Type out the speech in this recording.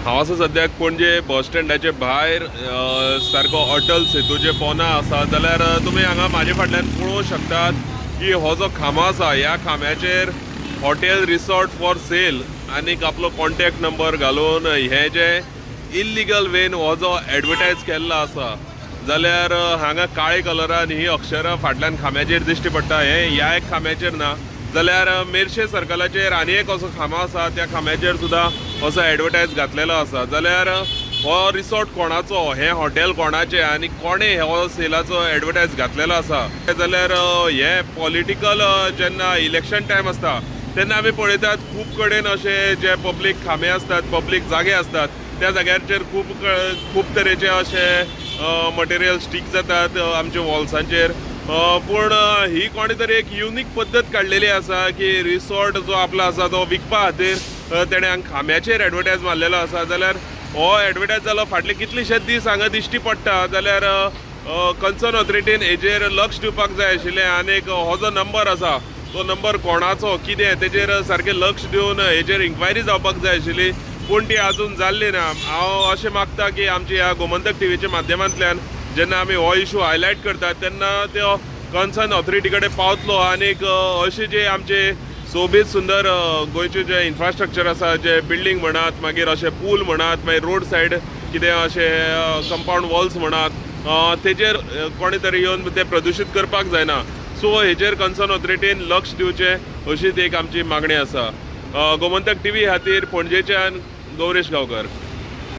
हांव आसा सद्याक पणजे बस स्टँडाचे भायर सारको अटल सेतूचे पोना आसा जाल्यार तुमी हांगा म्हाजे फाटल्यान पळोवंक शकतात की हो जो खांबो आसा ह्या खांब्याचेर हॉटेल रिसॉर्ट फॉर सेल आनीक आपलो कॉन्टॅक्ट नंबर घालून हे जे इल्लिगल वेन हो जो एडवर्टायज केल्लो आसा जाल्यार हांगा काळे कलरान ही अक्षरां फाटल्यान खांब्याचेर दिश्टी पडटा. हे ह्या एक खांब्याचेर ना जाल्यार मेर्शे सर्कलाचेर आनी एक असो खांबो आसा त्या खांब्याचेर सुद्दां असो एडवर्टायज घातलेलो आसा. जाल्यार हो रिसॉर्ट कोणाचो, हे हॉटेल कोणाचें आनी कोणे हो सेलाचो एडवर्टायज घातलेलो आसा जाल्यार हे पॉलिटिकल जेन्ना इलेक्शन टायम आसता तेन्ना आमी पळयतात खूब कडेन अशे जे पब्लीक खांबे आसतात, पब्लीक जागे आसतात त्या जाग्याचेर खूब तरेचे अशे मटेरियल स्टीक जातात आमच्या वॉल्सांचेर. पूण ही कोणी तरी एक युनीक पद्दत काडलेली आसा की रिसॉर्ट जो आपलो आसा तो विकपा खातीर तेणें हांगा खांब्याचेर एडवर्टायज मारलेलो आसा. जाल्यार हो एडवर्टायज जालो फाटले कितलेशेच दीस हांगा दिश्टी पडटा. जाल्यार कन्सर्न ऑथॉरिटीन हेजेर लक्ष दिवपाक जाय आशिल्लें आनीक हो जो नंबर आसा तो नंबर कोणाचो कितें तेजेर सारकें लक्ष दिवन हेजेर इन्क्वायरी जावपाक जाय आशिल्ली पूण ती आजून जाल्ली ना. हांव अशें मागता की आमच्या ह्या गोमंतक टीव्हीच्या माध्यमांतल्यान जेन्ना आमी हो इशू हायलायट करतात तेन्ना तो कन्सर्न ऑथॉरिटी कडेन पावतलो आनीक अशे जे आमचे सोबीत सुंदर गोंयचे जे इन्फ्रास्ट्रक्चर आसा जे बिल्डींग म्हणात मागीर अशे पूल म्हणात मागीर रोड सायड कितें अशे कंपाऊंड वॉल्स म्हणात तेजेर कोणी तरी येवन ते प्रदूशीत करपाक जायना. सो हेजेर कन्सर्न ऑथॉरिटीन लक्ष दिवचें अशीच एक आमची मागणी आसा. गोमंतक टीव्ही खातीर पणजेच्यान गौरेश गांवकर.